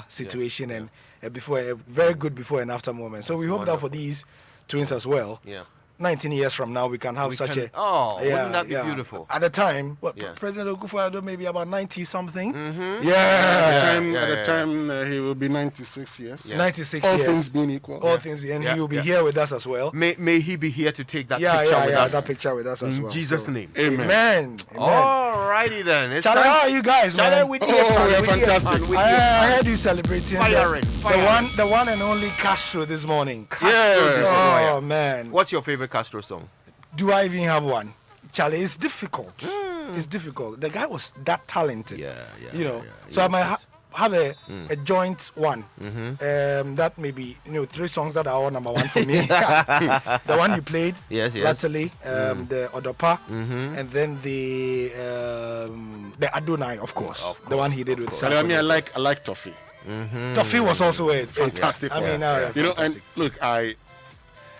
situation and before a very good before and after moment. So we hope that for these twins as well. 19 years from now, we can have wouldn't that be beautiful? At the time, President Akufo-Addo maybe about 90 something. At the time, he will be 96 years. 96 All years. things being equal. All things being, and he will be here with us as well. May he be here to take that picture with us. That picture with us as well. In Jesus' name. Amen. Alrighty then. Charlie, how are you guys, man? We are fantastic. I heard you celebrating the one and only Castro this morning. Oh man. What's your favorite Castro song? Do I even have one? Charlie, it's difficult. It's difficult. The guy was that talented. So I might have a joint one. That may be 3 songs that are all number one for me. The one you played, latterly, the Odopa, and then the Adonai, of course. The one he did with. So, I mean, I like Toffee. Toffee was also a fantastic. And look,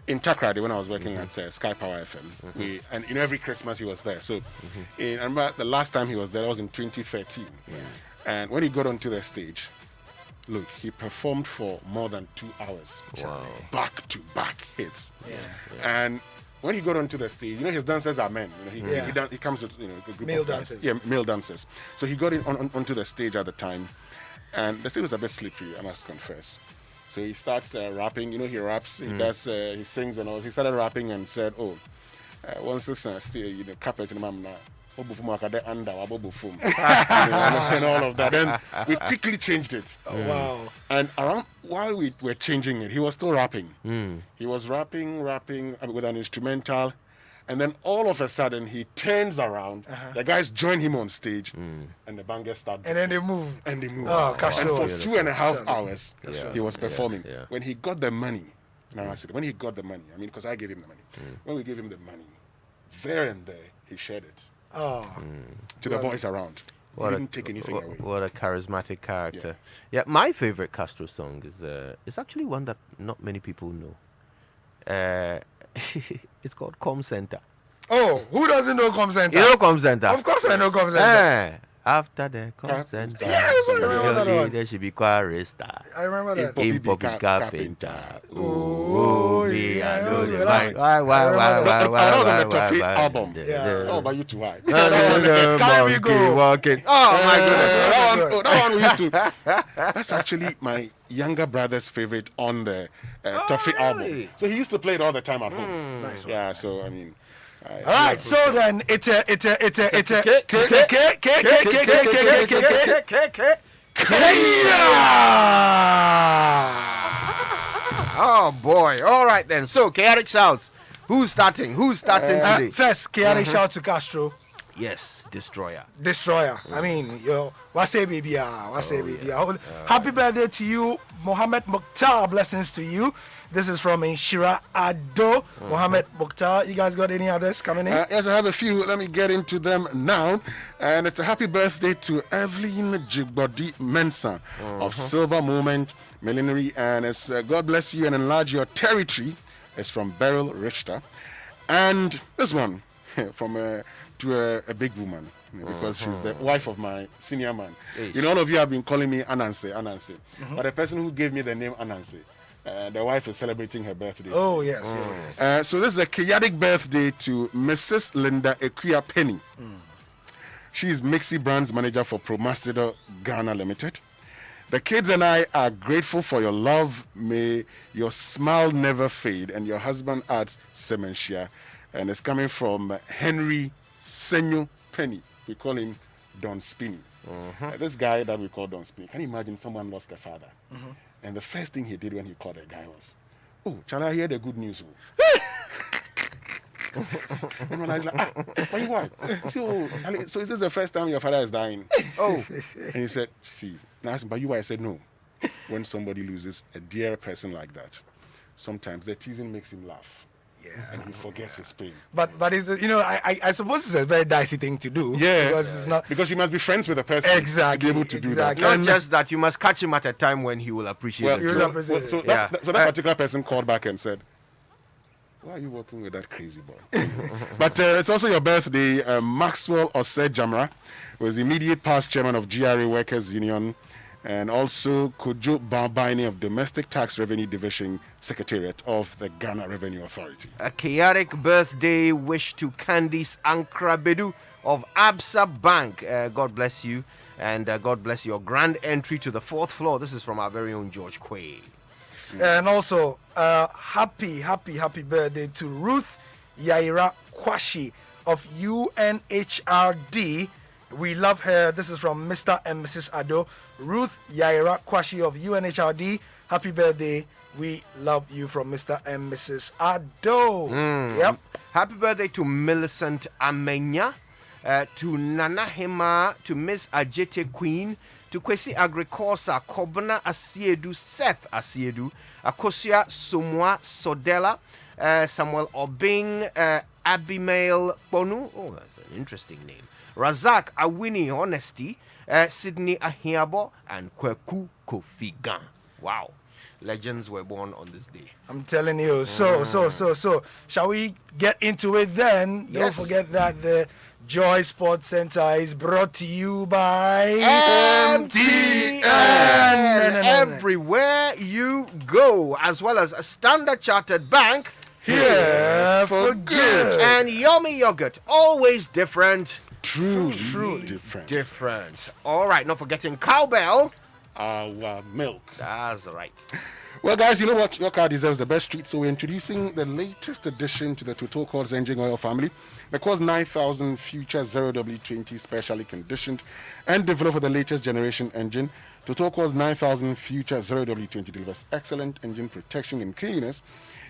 in Takrady, when I was working at Sky Power FM, and every Christmas he was there. So I remember the last time he was there was in 2013. And when he got onto the stage, look, he performed for more than 2 hours. Back to back hits. And when he got onto the stage, his dancers are men. He comes with a group male of guys. dancers. Male dancers. So he got onto the stage at the time, and the stage was a bit slippery, I must confess. So he starts rapping. He raps. He does. He sings and all. He started rapping and said, once this carpet in Mamna. And all of that. Then we quickly changed it. Wow. And while we were changing it, he was still rapping. He was rapping with an instrumental. And then all of a sudden, he turns around. The guys join him on stage. And the bangers start. And then they move. And Oh, and for 2.5 hours, he was performing. When he got the money, when he got the money, because I gave him the money. When we gave him the money, there and there, he shared it. To the boys around. He didn't take anything away. What a charismatic character. Yeah, my favorite Castro song is actually one that not many people know. It's called Com Center. Oh, who doesn't know Com Center? You know Com Center? Of course I know Com Center. After the Com Center, yes, I remember that one. There should be chorister. I remember that. In Poppy Carpenter. Oh, yeah, I know the line. Why? That was on the Toffee album. Oh, but you too high. Can we go? Walking. Oh, my goodness. That one we used to. That's actually my younger brother's favorite on the Toffee album. So he used to play it all the time at home. Nice one. Yeah, so I mean. All right, so then it's a Oh boy! All right then. So chaotic shouts. Who's starting? Today? First, chaotic shout to Castro. Yes, Destroyer. I mean, what's baby? Happy birthday to you, Mohammed Mukhtar. Blessings to you. This is from Inshira Ado, Mohammed Mukhtar. You guys got any others coming in? Yes, I have a few. Let me get into them now. And it's a happy birthday to Evelyn Jigbodi Mensah of Silver Moment Millenary. And it's God bless you and enlarge your territory. It's from Beryl Richter. And this one from to a big woman, because she's the wife of my senior man. All of you have been calling me Ananse. But the person who gave me the name Ananse, the wife is celebrating her birthday. Oh, yes. So this is a chaotic birthday to Mrs. Linda Ekuya Penny. She is Mixi Brands Manager for Promasidor Ghana Limited. The kids and I are grateful for your love. May your smile never fade. And your husband adds Semenshia. And it's coming from Henry Senyo Penny. We call him Don Spinney. This guy that we call Don Spinney. Can you imagine someone lost a father? And the first thing he did when he called the guy was, "Oh, shall I hear the good news?" And when I was like, why? So is this the first time your father is dying? And he said, "See," and I asked him, "But you why?" I said, "No. When somebody loses a dear person like that, sometimes the teasing makes him laugh. And he forgets his pain." But it's, I suppose it's a very dicey thing to do. Because it's not. Because you must be friends with the person to be able to do that. Not just that, you must catch him at a time when he will appreciate it. So that particular person called back and said, "Why are you working with that crazy boy?" But it's also your birthday. Maxwell Ose Jamra was immediate past chairman of GRA Workers Union and also Kojo Babani of Domestic Tax Revenue Division Secretariat of the Ghana Revenue Authority. A chaotic birthday wish to Candice Ankrabedu of Absa Bank. God bless you, and God bless your grand entry to the 4th floor. This is from our very own George Quay. And also, happy birthday to Ruth Yaira Kwashi of UNHRD. We love her. This is from Mr. and Mrs. Ado. Ruth Yaira Kwashi of UNHRD. Happy birthday. We love you from Mr. and Mrs. Ado. Yep. Happy birthday to Millicent Amenya, to Nana Hema, to Miss Ajete Queen, to Kwesi Agricorsa, Kobna Asiedu, Seth Asiedu, Akosia Sumwa Sodela, Samuel Obing, Abimail Bonu. Oh, that's an interesting name. Razak Awini Honesty, Sydney Ahiabo, and Kweku Kofigan. Wow. Legends were born on this day. I'm telling you. So, shall we get into it then? Yes. Don't forget that the Joy Sports Center is brought to you by MTN. Everywhere you go, as well as a Standard Chartered Bank. Here for good. And Yummy Yogurt, always different. Truly Different. All right, not forgetting Cowbell. Our milk. That's right. Well, guys, you know what? Your car deserves the best treat, so we're introducing the latest addition to the Total Quartz engine oil family. The Quartz 9000 Future 0W20 specially conditioned and developed for the latest generation engine. Total Quartz 9000 Future 0W20 delivers excellent engine protection and cleanliness.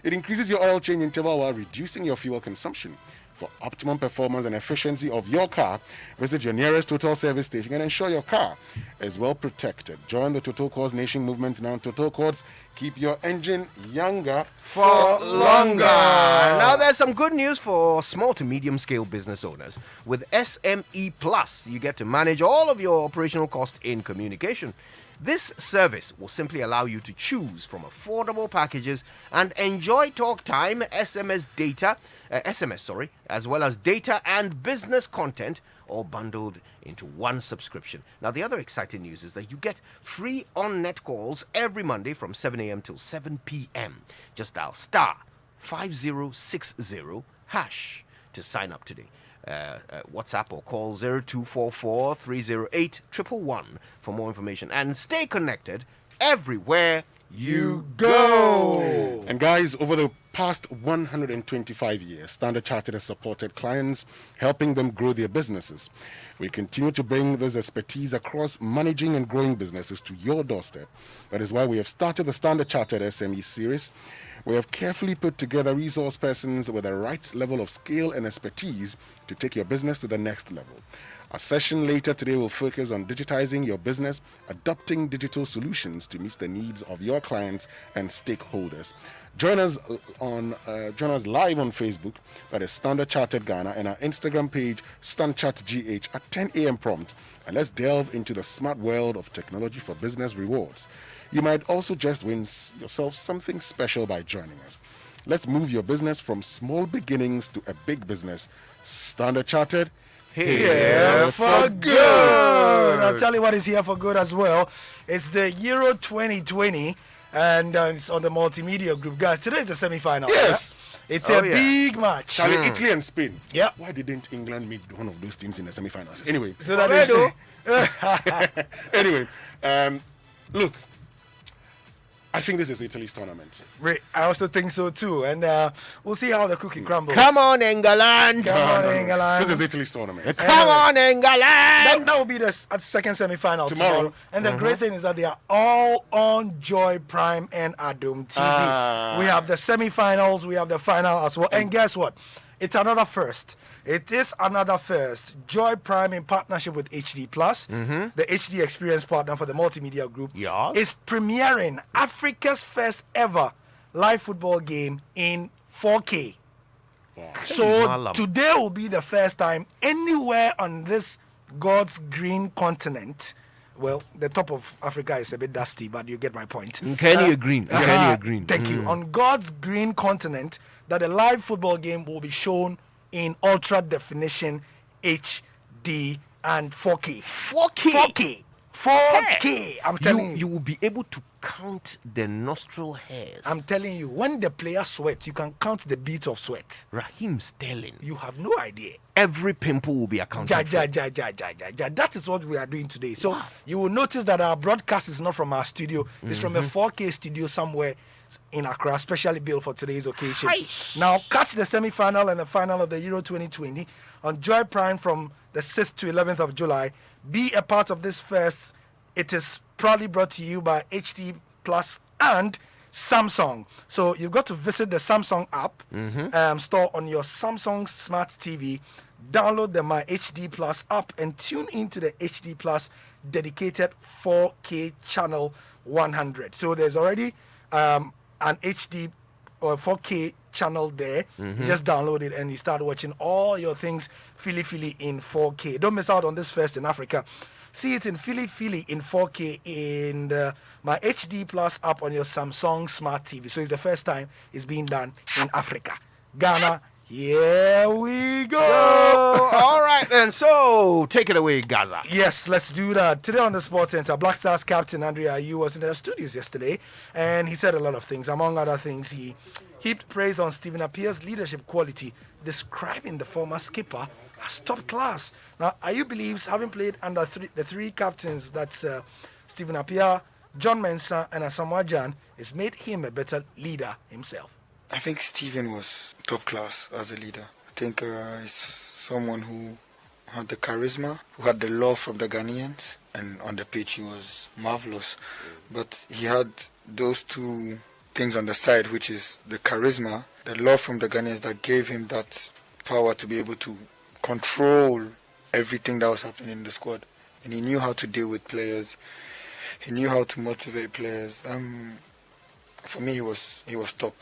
It increases your oil change interval while reducing your fuel consumption. For optimum performance and efficiency of your car, visit your nearest Total service station and ensure your car is well protected. Join the Total Quartz Nation movement now. Total Quartz, keep your engine younger For longer. Now, there's some good news for small to medium scale business owners. With SME Plus, you get to manage all of your operational costs in communication. This service will simply allow you to choose from affordable packages and enjoy talk time, SMS, as well as data and business content, all bundled into one subscription. Now, the other exciting news is that you get free on-net calls every Monday from 7 a.m. till 7 p.m. Just dial star 5060 hash to sign up today. WhatsApp or call 0244 308 111 for more information, and stay connected everywhere you go. And guys, over the past 125 years, Standard Chartered has supported clients, helping them grow their businesses. We continue to bring this expertise across managing and growing businesses to your doorstep. That is why we have started the Standard Chartered SME series. We have carefully put together resource persons with the right level of skill and expertise to take your business to the next level. Our session later today will focus on digitizing your business, adopting digital solutions to meet the needs of your clients and stakeholders. Join us live on Facebook, that is Standard Chartered Ghana, and our Instagram page, StandChartGH, at 10 a.m. prompt. And let's delve into the smart world of technology for business rewards. You might also just win yourself something special by joining us. Let's move your business from small beginnings to a big business. Standard Chartered, here for good. I'll tell you what is here for good as well. It's the Euro 2020, and it's on the multimedia group. Guys, today is the semi-final. Yes. Yeah? It's a big match. Italy and Spain. Yeah. Why didn't England meet one of those teams in the semi-finals? Anyway. So that Anyway, look, I think this is Italy's tournament. I also think so too, and we'll see how the cookie crumbles. Come on, England! Come on, England! This is Italy's tournament. Come on, England! That will be the second semi-final tomorrow. And the great thing is that they are all on Joy Prime and Adom TV. We have the semi-finals, we have the final as well. And guess what? It's another first. It is another first. Joy Prime, in partnership with HD Plus, the HD Experience partner for the multimedia group, is premiering Africa's first ever live football game in 4K. Wow. So today will be the first time anywhere on this God's green continent. Well, the top of Africa is a bit dusty, but you get my point. Kenny Green. Thank you. On God's green continent, that a live football game will be shown in ultra definition HD and 4K. 4K. 4K. I'm telling you. You will be able to count the nostril hairs. I'm telling you, when the player sweats, you can count the beads of sweat. Raheem Sterling. You have no idea. Every pimple will be accounted for. That is what we are doing today. So you will notice that our broadcast is not from our studio. It's from a 4K studio somewhere in Accra, specially built for today's occasion. Now catch the semi-final and the final of the Euro 2020 on Joy Prime from the 6th to 11th of July. Be a part of this first. It is proudly brought to you by HD Plus and Samsung. So you've got to visit the Samsung app, store on your Samsung Smart TV, download the My HD Plus app, and tune into the HD Plus dedicated 4K channel 100. So there's already an HD or 4K channel there. You just download it and you start watching all your things Philly in 4K. Don't miss out on this first in Africa. See it in Philly in 4K in My HD Plus app on your Samsung Smart TV. So it's the first time it's being done in Africa. Ghana, here we go. All right then. So take it away, Gaza. Yes, let's do that. Today on the Sports Center, Black Stars captain Andre Ayew was in the studios yesterday, and he said a lot of things. Among other things, he heaped praise on Stephen Appiah's leadership quality, describing the former skipper as top class. Now, Ayew believes, having played under the three captains, that's Stephen Appiah, John Mensah, and Asamoah Gyan, has made him a better leader himself. I think Stephen was top class as a leader. I think he's someone who had the charisma, who had the love from the Ghanaians, and on the pitch he was marvelous. But he had those two things on the side, which is the charisma, the love from the Ghanaians, that gave him that power to be able to control everything that was happening in the squad. And he knew how to deal with players. He knew how to motivate players. For me, he was top.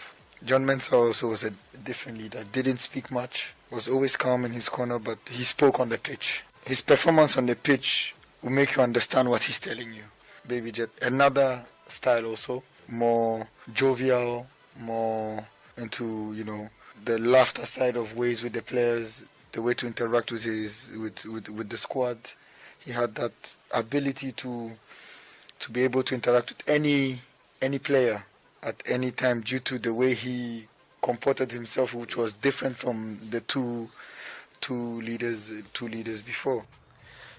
John Mensah also was a different leader. Didn't speak much. Was always calm in his corner, but he spoke on the pitch. His performance on the pitch will make you understand what he's telling you. Baby Jet, another style also, more jovial, more into the laughter side of ways with the players, the way to interact with with the squad. He had that ability to be able to interact with any player at any time due to the way he comported himself, which was different from the two leaders before.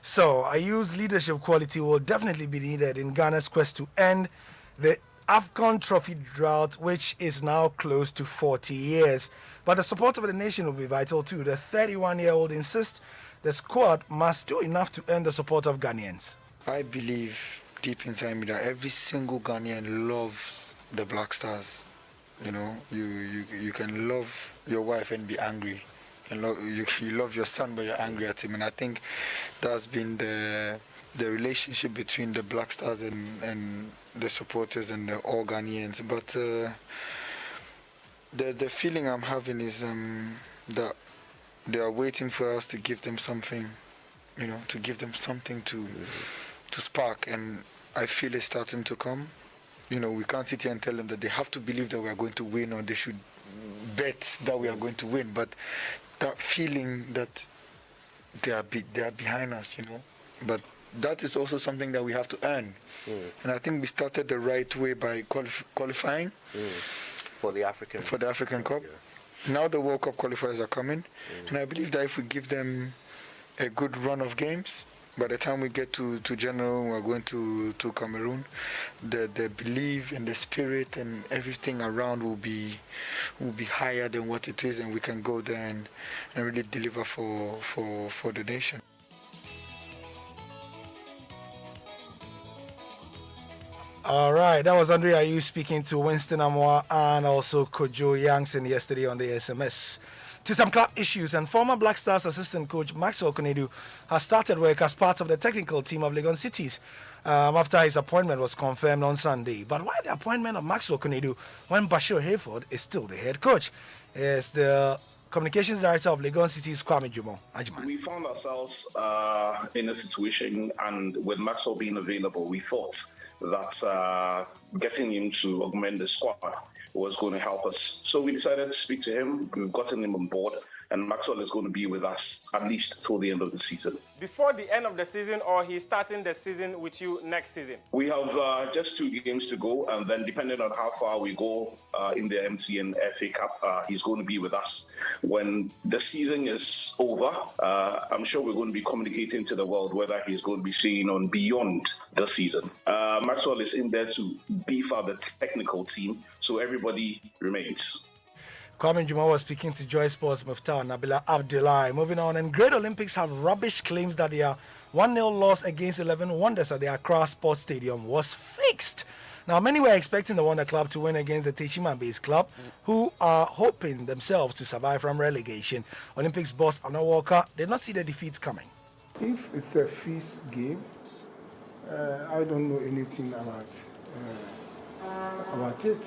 So Ayew's leadership quality will definitely be needed in Ghana's quest to end the AFCON trophy drought, which is now close to 40 years. But the support of the nation will be vital too. The 31-year-old insists the squad must do enough to earn the support of Ghanaians. I believe deep inside me that every single Ghanaian loves the Black Stars. You can love your wife and be angry. You love your son, but you're angry at him. And I think that's been the relationship between the Black Stars and the supporters and all Ghanaians. But the feeling I'm having is that they are waiting for us to give them something, to give them something to spark. And I feel it's starting to come. We can't sit here and tell them that they have to believe that we are going to win or they should bet that we are going to win. But that feeling that they are behind us, But that is also something that we have to earn. And I think we started the right way by qualifying for the African Cup. Yeah. Now the World Cup qualifiers are coming. And I believe that if we give them a good run of games, by the time we get to January, we're going to Cameroon, the belief and the spirit and everything around will be higher than what it is, and we can go there and really deliver for the nation. All right, that was Andre Ayew speaking to Winston Amoah and also Kojo Yankson yesterday on the SMS. To some club issues, and former Black Stars assistant coach Maxwell Konadu has started work as part of the technical team of Legon Cities after his appointment was confirmed on Sunday. But why the appointment of Maxwell Konadu when Bashir Hayford is still the head coach? Is the communications director of Legon Cities, Kwame Jumo. Ajman. We found ourselves in a situation, and with Maxwell being available, we thought that getting him to augment the squad was going to help us. So we decided to speak to him. We've gotten him on board, and Maxwell is going to be with us at least till the end of the season. Before the end of the season, or he's starting the season with you next season? We have just 2 games to go, and then depending on how far we go in the MTN FA Cup, he's going to be with us. When the season is over, I'm sure we're going to be communicating to the world whether he's going to be staying on beyond the season. Maxwell is in there to beef up the technical team, so everybody remains. Kwame Juma was speaking to Joy Sports Muftah Nabila Abdullahi. Moving on, and Great Olympics have rubbish claims that their 1-0 loss against 11 Wonders at the Accra Sports Stadium was fixed. Now, many were expecting the Wonder Club to win against the Teshima-based club, who are hoping themselves to survive from relegation. Olympics boss Anna Walker did not see the defeats coming. If it's a feast game, I don't know anything about it,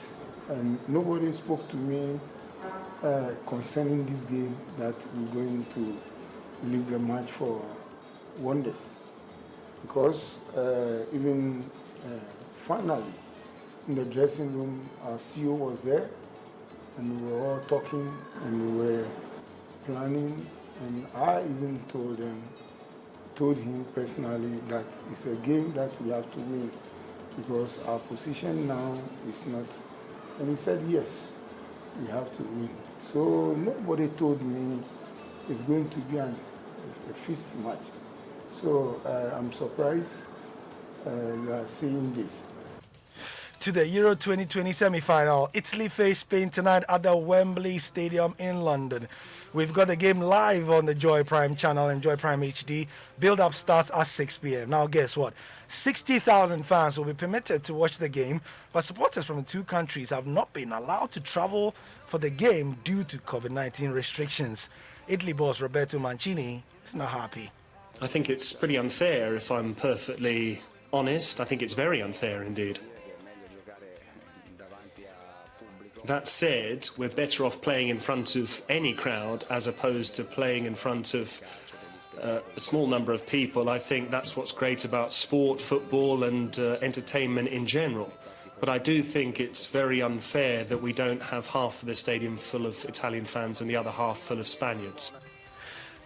and nobody spoke to me concerning this game that we're going to leave the match for Wonders, because even finally in the dressing room, our CEO was there, and we were all talking and we were planning, and I even told him personally that it's a game that we have to win because our position now is not, and he said yes, we have to win. So nobody told me it's going to be a feast match. So I'm surprised you are saying this. To the Euro 2020 semi-final, Italy face Spain tonight at the Wembley Stadium in London. We've got the game live on the Joy Prime channel and Joy Prime HD. Build-up starts at 6 p.m. Now, guess what? 60,000 fans will be permitted to watch the game, but supporters from the 2 countries have not been allowed to travel for the game due to COVID-19 restrictions. Italy boss Roberto Mancini is not happy. I think it's pretty unfair, if I'm perfectly honest. I think it's very unfair indeed. That said, we're better off playing in front of any crowd as opposed to playing in front of a small number of people. I think that's what's great about sport, football and entertainment in general. But I do think it's very unfair that we don't have half of the stadium full of Italian fans and the other half full of Spaniards.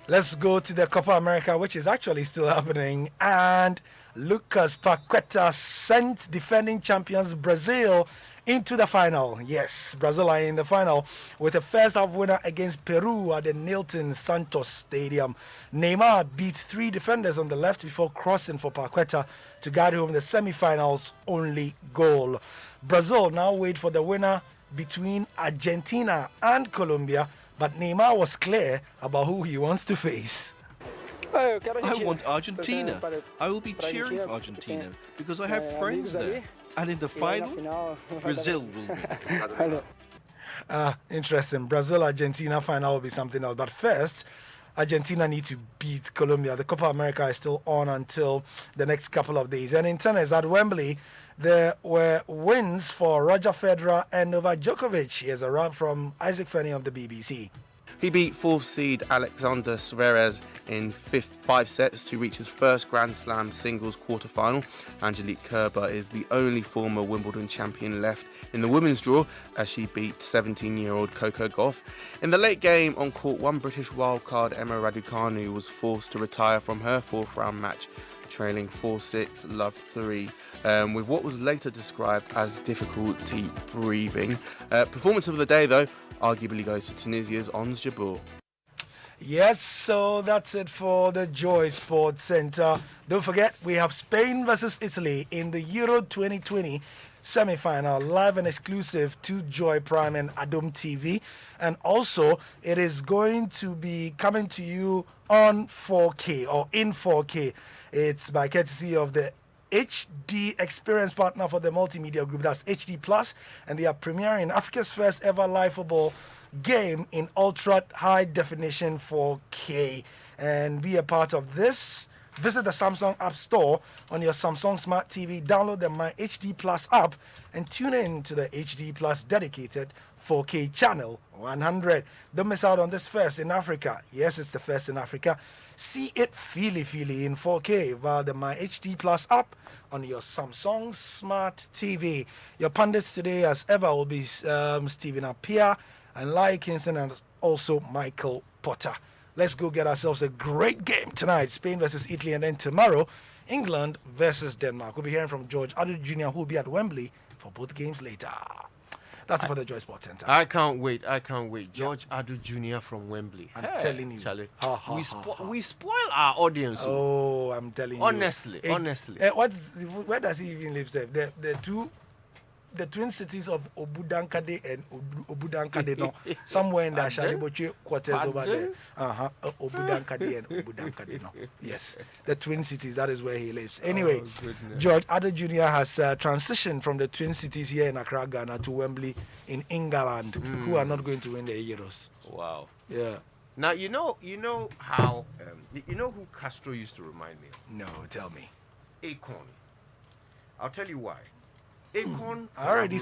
Let's go to the Copa America, which is actually still happening. And Lucas Paqueta sent defending champions Brazil into the final. Yes, Brazil are in the final with a first-half winner against Peru at the Nilton Santos Stadium. Neymar beat 3 defenders on the left before crossing for Paqueta to guide home the semi-finals' only goal. Brazil now wait for the winner between Argentina and Colombia, but Neymar was clear about who he wants to face. I want Argentina. I will be cheering for Argentina because I have friends there. And in the final, Brazil will win. Interesting. Brazil-Argentina final will be something else. But first, Argentina need to beat Colombia. The Copa America is still on until the next couple of days. And in tennis at Wembley, there were wins for Roger Federer and Novak Djokovic. Here's a wrap from Isaac Fenny of the BBC. He beat 4th seed Alexander Zverev in 5 sets to reach his first Grand Slam singles quarterfinal. Angelique Kerber is the only former Wimbledon champion left in the women's draw as she beat 17-year-old Coco Gauff. In the late game on court 1, British wildcard Emma Raducanu was forced to retire from her 4th round match, trailing 4-6, love 3, with what was later described as difficulty breathing. Performance of the day, though, arguably goes to Tunisia's Ons Jabeur. Yes, so that's it for the Joy Sports Centre. Don't forget, we have Spain versus Italy in the Euro 2020 semi-final, live and exclusive to Joy Prime and Adom TV. And also, it is going to be coming to you on 4K or in 4K. It's by courtesy of the HD Experience partner for the multimedia group, that's HD Plus, and they are premiering Africa's first ever live football game in ultra high definition 4K. And be a part of this. Visit the Samsung App Store on your Samsung Smart TV, download the My HD Plus app, and tune in to the HD Plus dedicated 4K channel 100. Don't miss out on this first in Africa. Yes, it's the first in Africa. See it feely in 4K via the My HD Plus app on your Samsung Smart TV. Your pundits today, as ever, will be Stephen Appiah and Lai Kingston, and also Michael Potter. Let's go get ourselves a great game tonight. Spain versus Italy, and then tomorrow, England versus Denmark. We'll be hearing from George Addo Jr., who will be at Wembley for both games later. That's it for the Joy Sports Center. I can't wait. George Addo Jr. from Wembley. I'm telling you. Charlie, we spoil our audience. Oh, I'm telling honestly, you. Honestly. Where does he even live? The twin cities of Obudankade and Obudankade, no, somewhere in the Shaliboche quarters over there. Obudankade and Obudankade, no. Yes, the twin cities, that is where he lives. Anyway, George Addo Jr. has transitioned from the twin cities here in Accra, Ghana, to Wembley in England, who are not going to win the Euros. Wow. Yeah. Now, you know how, you know who Castro used to remind me of? No, tell me. Akon. I'll tell you why. Akon I already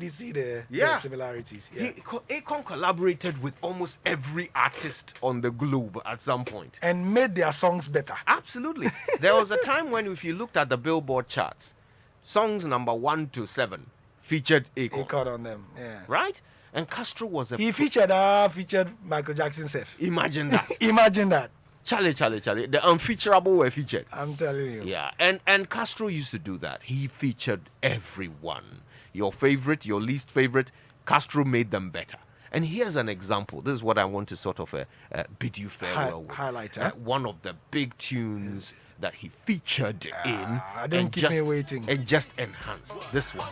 see the similarities. Yeah. Akon collaborated with almost every artist on the globe at some point. And made their songs better. Absolutely. There was a time when, if you looked at the Billboard charts, songs number 1 to 7 featured Akon. Akon on them, yeah. Right? And Castro was He featured Michael Jackson self. Imagine that. Imagine that. Charlie. The unfeaturable were featured. I'm telling you. Yeah, and Castro used to do that. He featured everyone. Your favorite, your least favorite. Castro made them better. And here's an example. This is what I want to sort of bid you farewell with. Highlight, one of the big tunes that he featured in. Don't keep me waiting. And just enhanced. This one.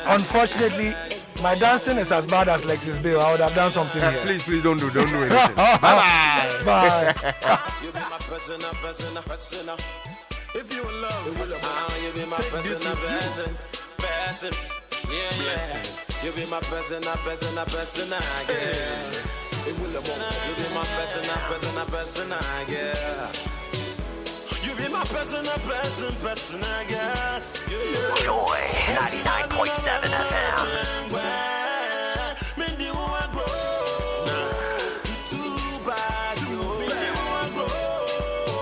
Unfortunately, my dancing is as bad as Lexis Bill. I would have done something here. Please don't do anything. Bye-bye. Bye. If you in love, you be my present. Yeah. You be my present, I guess. You be my present, I guess. You be my present, I guess. Joy 99.7 FM.